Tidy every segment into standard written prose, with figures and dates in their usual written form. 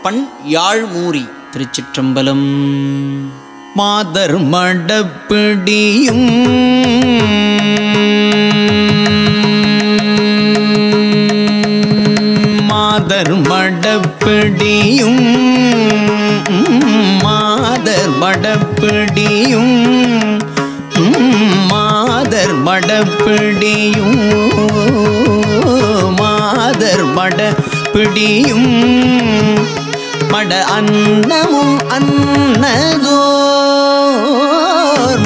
பண் யாழ்மூரி. திருச்சிற்றம்பலம். மாதர் மடப்பிடியும் மாதர் மடப்பிடியும் மாதர் மடப்பிடியும் மாதர் மடப்பிடியும் மாதர் மடப்பிடியும் மட அன்னமும் அன்னதோர்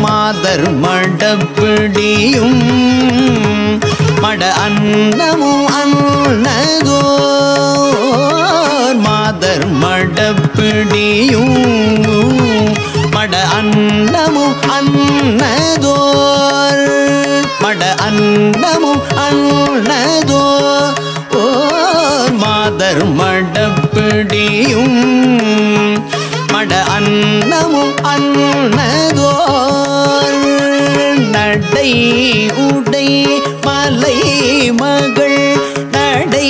மாதர் மடப்பிடியும் மட அன்னமும் அன்னதோர் மாதர் மடப்பிடியும் மட அன்னமும் அன்னதோர் மட அன்னமும் அன்னதோர் மாதர் மடப்பிடியும் மட அன்னமும் அன்னதோர் நடை உடை மலை மகள் நடை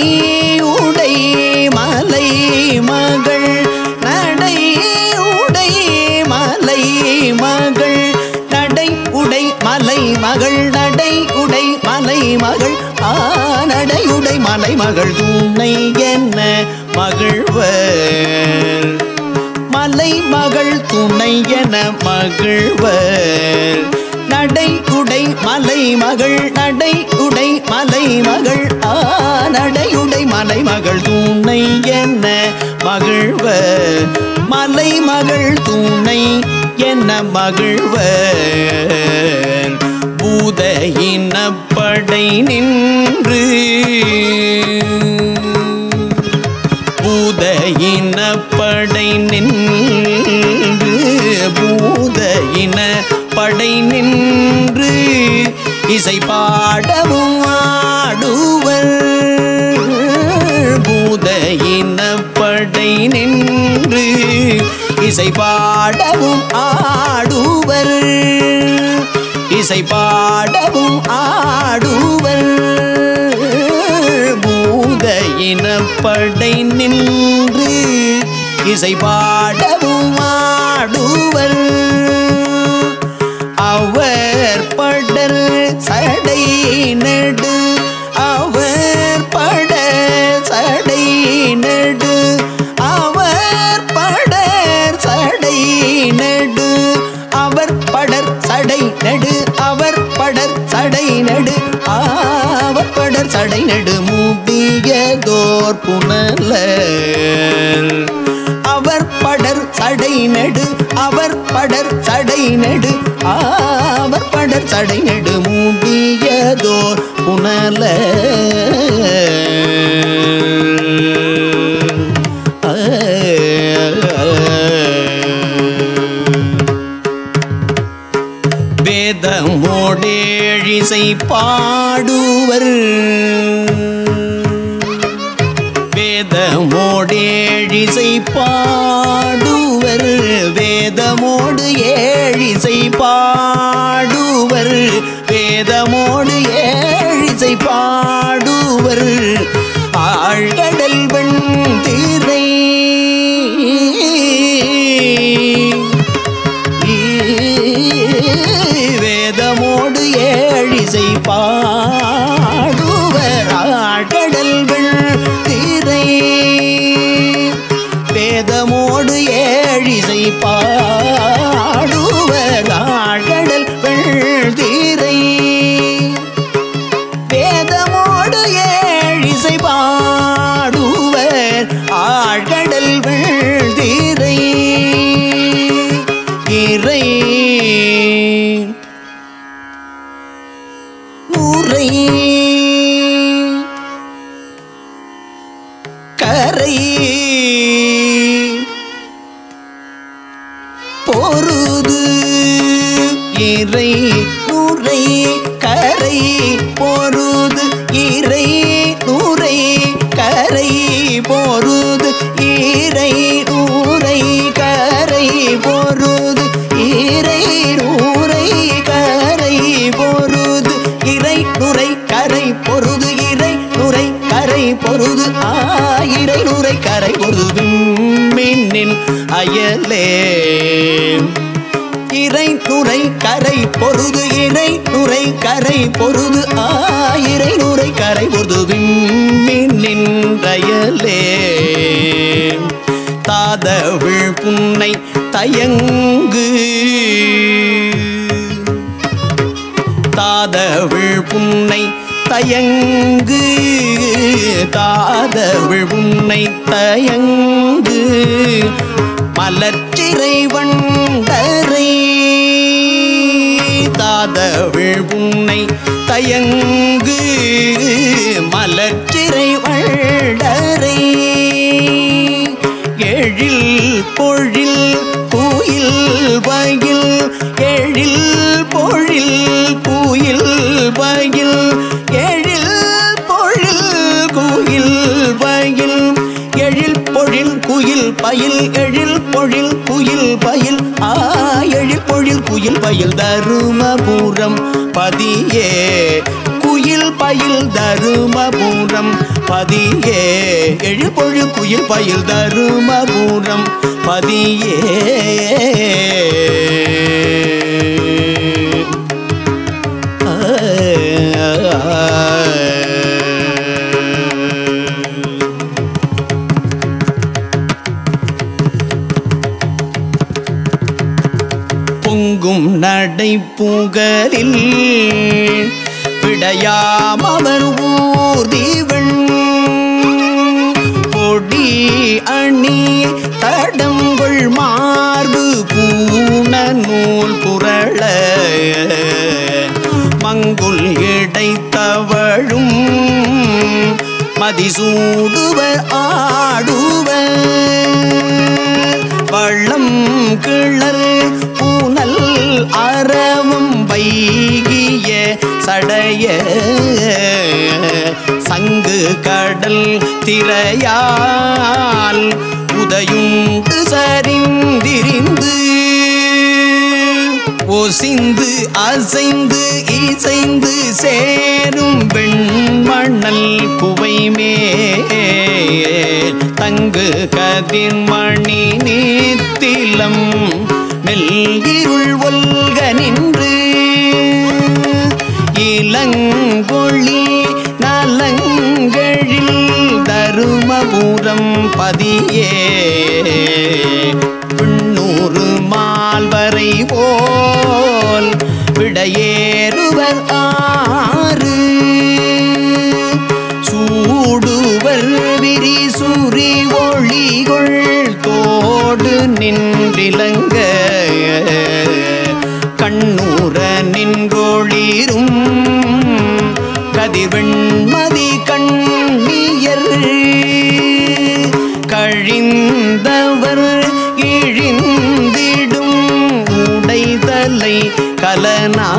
உடை மலை மகள் நடை உடை மலை மகள் நடை உடை மலை மகள் நடை உடை மலை மகள் நடையுடை மலை மகள் துணை என்ன மகிழ்வர் மலை மகள் துணை என மகிழ்வர் நடை உடை மலை மகள் நடை உடை மலை மகள் நடையுடை மலை மகள் துணை என்ன மகிழ்வர் மலை மகள் துணை என்ன மகிழ்வர் பூத இனப்படை நின்று பூத இனப்படை நின்று பூத இனப்படை நின்று இசை பாடவும் ஆடுவர் பூத இனப்படை நின்று இசை பாடவும் ஆடுவர் இசை பாடவும் ஆடுவர் பூத இனப்படை நின்று இசை பாடவும் ஆடுவர் அவர் படர் சடை நெடு அவர் படர் சடை நெடு அவர் படர் சடை நெடு அவர் படர் சடை நெடு அவர் படர் சடை நெடு அவர் படர் சடை நெடு மூடியதோர் புனலர் அவர் படர் சடை நெடு அவர் படர் சடை நெடு அவர் படர் சடை நெடு மூடியதோர் புனலர் வேதமோடேழிசை பாடுவர் வேதமோடேழிசை பாடுவர் வேதமோடு ஏழிசை பாடுவர் வேதமோடு ஏழிசை பாடுவர் ஆழ்கடல் வெண் திரை வேதமோடு ஏழிசை பாடுவர் ஆழ்கடல் வெண் திரை வேதமோடு ஏழிசை பாடுவர் ஆழ்கடல் வெண் திரை வேதமோடு ஏழிசை பாடுவர் ஆழ்கடல் வெண் திரை இறை நூரை கரை பொருது இறை நூரை கரை பொருது இறை நூரை கரை பொருது இறை நூரை கரை பொருது இறை நூரை கரை பொருது இறை நுரை கரை பொருது இறை நுரை கரை கரை பொருது ஆயிரை நுரை கரை பொருது விண்மீனின் அயலே இறை நுரை கரை பொருது இறை நுரை கரை பொருது ஆயிரை நுரை கரை பொருது விண்மீனின் அயலே தாதவிழ் புன்னை தயங்கு தாதவிழ் புன்னை தயங்கு தாதவிழ் புன்னை தயங்கு மலர்ச்சிறை வண்டரை தாதவிழ் புன்னை தயங்கு மலர்ச்சிறை வண்டரை எழில் பொழில் குயில் வயில் எழில் பொழில் குயில் வயில் எழில் பொழில் குயில் வயில் எழில் பொழில் குயில் பயில் எழில் பொழில் குயில் பயில் எழில் பொழில் குயில் பயில் தருமபுரம் பதியே குயில் பயில் தருமபுரம் பதியே எழில் பொழில் குயில் பயில் தருமபுரம் பதியே பொங்கும் நடை புகழில் விடையாம் அவர் ஊர்திவன் பொடி அணி தடங்கொள் மார்பு பூண நூல் புரள மங்குல் இடைத்தவழும் மதிசூடுவர் ஆடுவர் வள்ளம் கிளர் பூனல் அறவும் வைகிய சடைய சங்கு கடல் திரையால் உதயுண்டு சரிந்திரிந்து ஒசிந்து அசைந்து இசைந்து சேரும் வெண்மணல் குவைமேல் தங்கு கதிர்மணி நீத்திலம் மெல்கிருள் ஒல்க நின்று இளங்கொழி நலங்கழில் தருமபுரம் பதியே பின்னூறு மால்வரை போல் விடையேறுவர் ஆறு சூடுவர் விரிசூரி ஒளிகொள் தோடு நின்றிலங்க கண்ணூர நின்றொளிரும் கதிர்வெண்மதி கண்ணியர் கழிந்தவர் இழிந்திடும் உடைதலை கலனா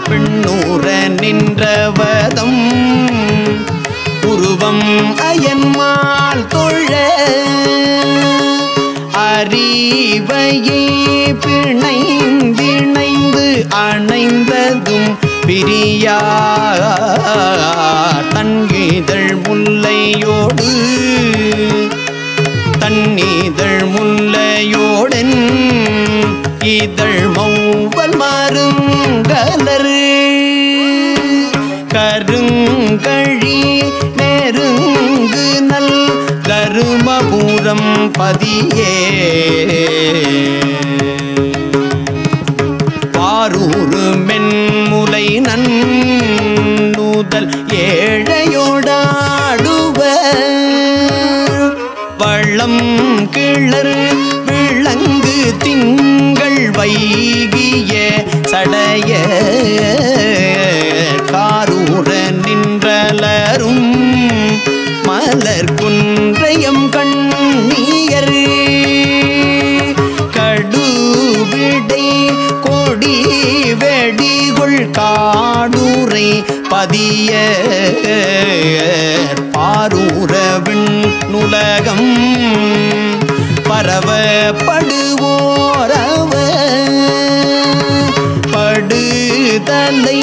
பெண்ணூர நின்றவதம் உருவம் அயன்மால் தொழ அறிவையே பிணைந்திணைந்து அணைந்ததும் பிரியா தன்கிதழ் முல்லையோடு தன்னிதழ் முல்லையோடன் இதழ் மௌவல் மருங்கலர் கருங்கழி நெருங்கு நல் தருமபுரம் பதியே பாரூரு மென்முலை நன்னூதல் ஏழையோடாடுவர் வள்ளம் கிளர் விளங்கு திங்கள் வைகிய சடைய காரூர நின்றலரும் மலர் குன்றையம் கண்ணியர் கடுவிடை கொடி வெடிகொள் காடுரை பதிய பாரூரவின் நுலகம் பரவப்படுவோரவ படுதலை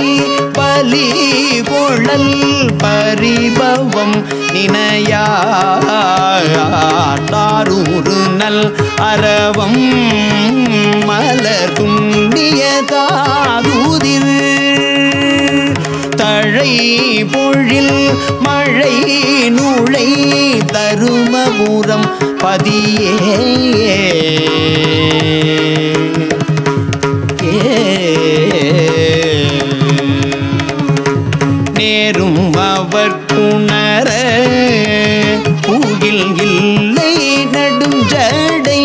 பலி கொள்ளல் பரிபவம் நினையாரூறு நல் அரவம் மலர் துண்டிய தாதுதிர் தழை பொழில் மழை நுழை தருமபுரம் பதியே நேரும் அவர் புணர பூகில் இல்லை நடுஞ்சடை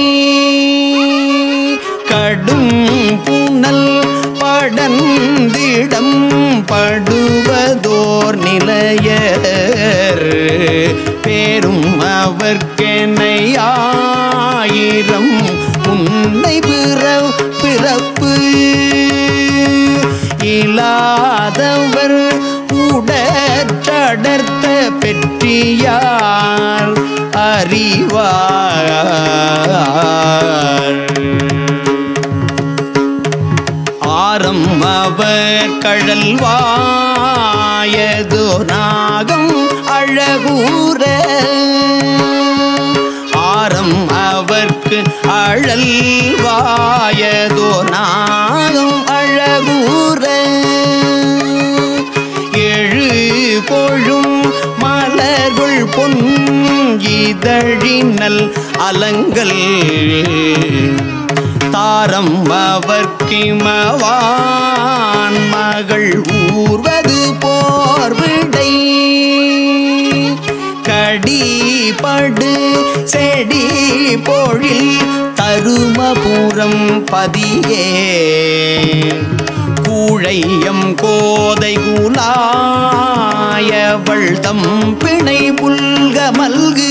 கடும் புனல் படந்திடம் படுவதோர் நிலையர் பேரும் அவர்க்கெனையாயிரம் உன்னை பிறப்பு இலாதவர் உடற்ற பெற்றியார் அறிவார் ஆரம் அவர் கழல்வாயதோ நாகம் அழகூர ஆரம் அவர்க்கு அழல்வாயதோ நாகம் அழகூர எழு பொழும் மலர்கள் பொன் இதழினல் அலங்கள் தாரம் அவர்க்கிமவான் மகள் ஊர்வது போர்விடை கடிபடு செடி பொழில் தருமபுரம் பதியே கூழையம் கோதை குலாயவள் தம் பிணை புல்க மல்கு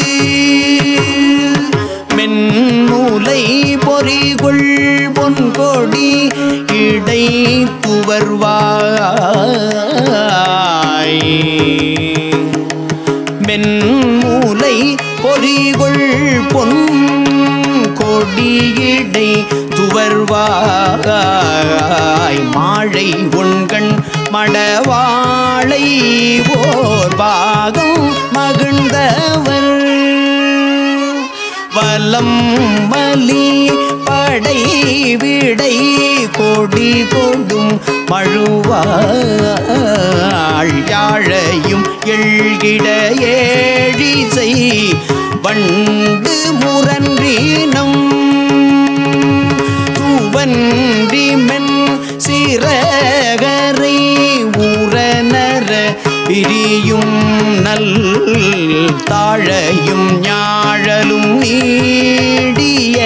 மென்மூலை பொறிகொள் பொன்கொடி இடை துவர்வாய் மென்மூலை பொறிகொள் பொன் கொடியிடை துவர்வாய் மாழை ஒண்கண் மடவாளை ஓர் பாகம் மகிழ்ந்தவர் வலம் மலி படை விடை கொடி கொடும் மழுவாள் யாழையும் எழ்கிட ஏழிசை வண்டு முரன்றினம் தூவன்றி மென் சிறகரை உரனர பிரியும் நல் தாழையும் ஞாழலும் நீடிய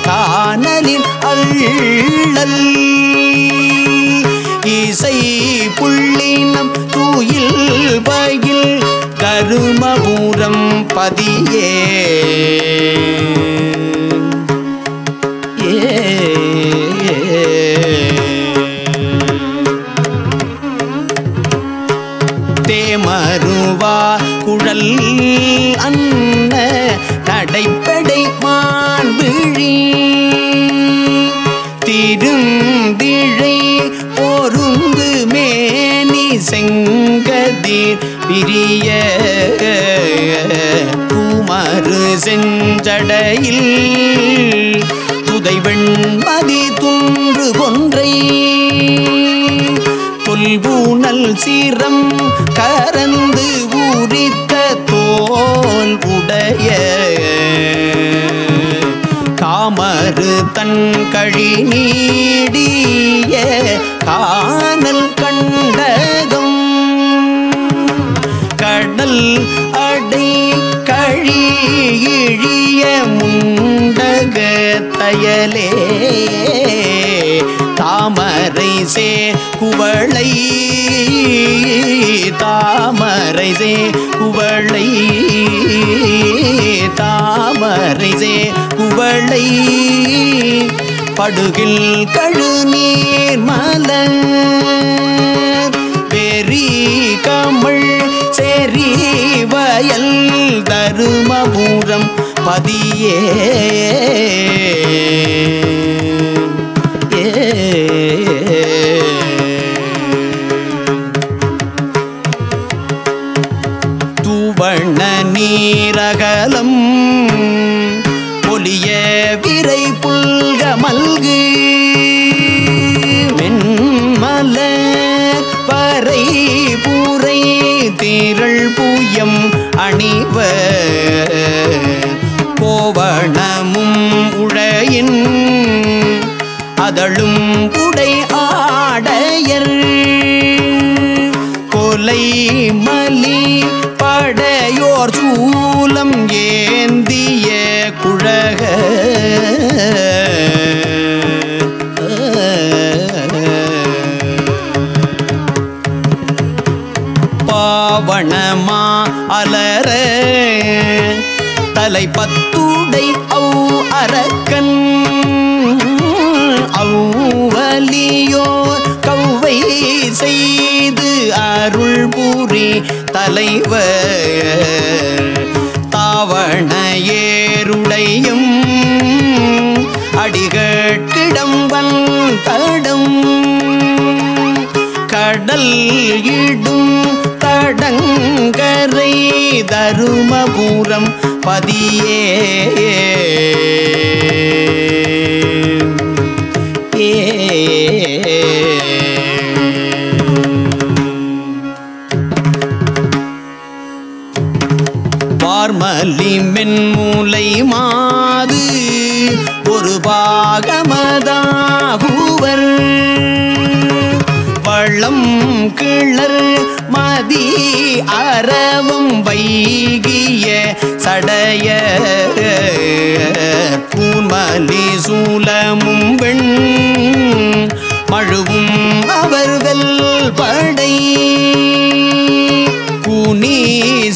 காணலின் அள்ளல் இசை புள்ளினம் தூயில் பயில் கருமபுரம் பதியே தேமருவா குழல் அன்ன நடைப்படை மான்விழி திருந்திழை பொருந்து மேனி செங்கதிர் பிரிய பூமரு செஞ்சடையில் துதைவெண்மதி துன்று கொன்றை தொல்பூனல் சீரம் கரந்து ஊரித்த தோல் உடைய காமரு தன் கழி நீடிய காணல் கண்டகம் கடல் அடை கழி இழிய முண்டக தயலே தாமரை சே குவளை தாமரை சே குவளை தாமரை சே குவளை படுகில் கழுநீர் மலர் பெரி கமழ் செறி வயல் தருமபுரம் பதியே கோவண நீரகலம் ஒலிய விரை புல்க மல்கு வெண்மலர் பறை பூரை திரள் பூயம் அணிவ கோவணமும் உழையின் அதழும் உடை ஆடையர் கொலை மலி படையோர் சூலம் ஏந்திய குழக பாவணமா அலர தலை பத்துடை அவ் அரக்கன் அவ்வலியோர் கௌவை செய்து அருள் புரி தலைவர் தாவண ஏருடையும் அடிகட்கிடம் தடம் கடல் இடும் தடங்கரை தருமபுரம் பதியே பார்மலி மென்மூலை மாது ஒரு பாகமதாகுவர் வளம் கிளர் மதி அரவம் வைகிய சடைய கூன்மலி சூலமும் வெண் மழுவும் அவர்கள் படை கூனி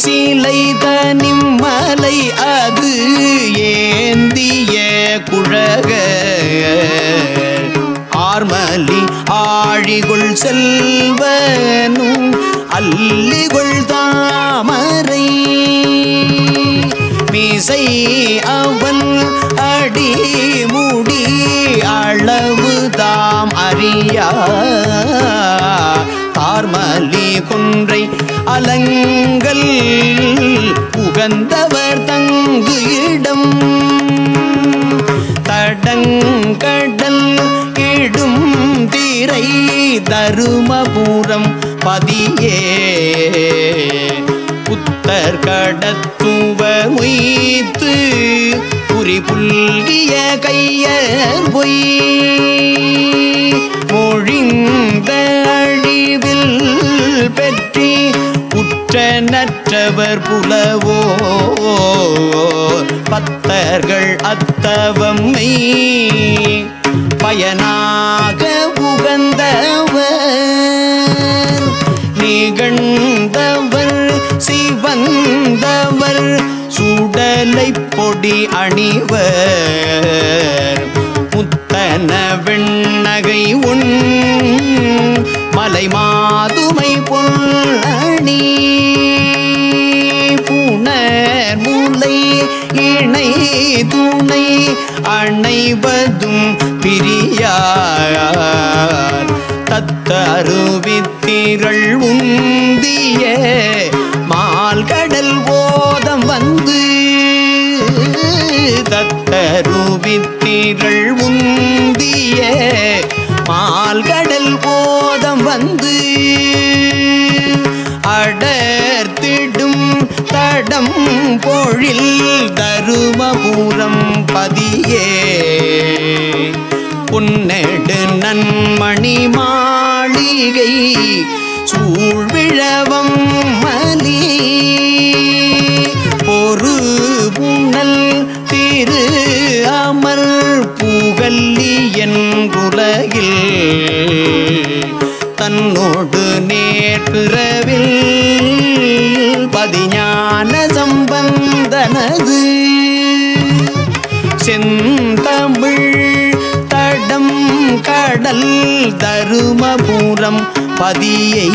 சிலை தனிமலை அது ஏந்திய குழக ஆர்மலி ஆழிகுள் செல்வனும் அல்லிகுள் தாமரை மீசை அவன் அடி முடி அளவு தாம் அறியா தார்மலி குன்றை அலங்கல் உகந்தவர் தங்கு இடம் தடங்கடல் இடும் திரை தருமபுரம் பதியே புத்தர் கடத்துவர் மொய்த்து புரி புல்கிய கையர் பொய் மொழிந்த அழிவில் பெற்றி உற்ற நற்றவர் புலவோ பத்தர்கள் அத்தவம்மை பயனாக உகந்தவர் நிகழ்ந்தவர் சிவந்தவர் சுடலை பொடி அணிவர் முத்தன வெண்ணகை உண் மலை மாதுமை பொன்னணி புனர் முலை இணை துணை அணைவதும் பிரியார் தத்தருவித்திரள் உந்திய மால்கடல் ஓதம் வந்து தத்தருவித்திரள் உந்திய மால்கடல் ஓதம் வந்து அடர்த்திடும் தடம் பொழில் தருமபுரம் பதியே பொன்னெடு நன்மணி மாளிகை சூழ்விழவம் மலி பொறு புனல் திரு அமர் புகல்லி என்றுலகில் தன்னோடு நேர்பிறவில் பதிஞான சம்பந்தனது செந்தமிழ் தடம் கடல் தருமபுரம் பதியை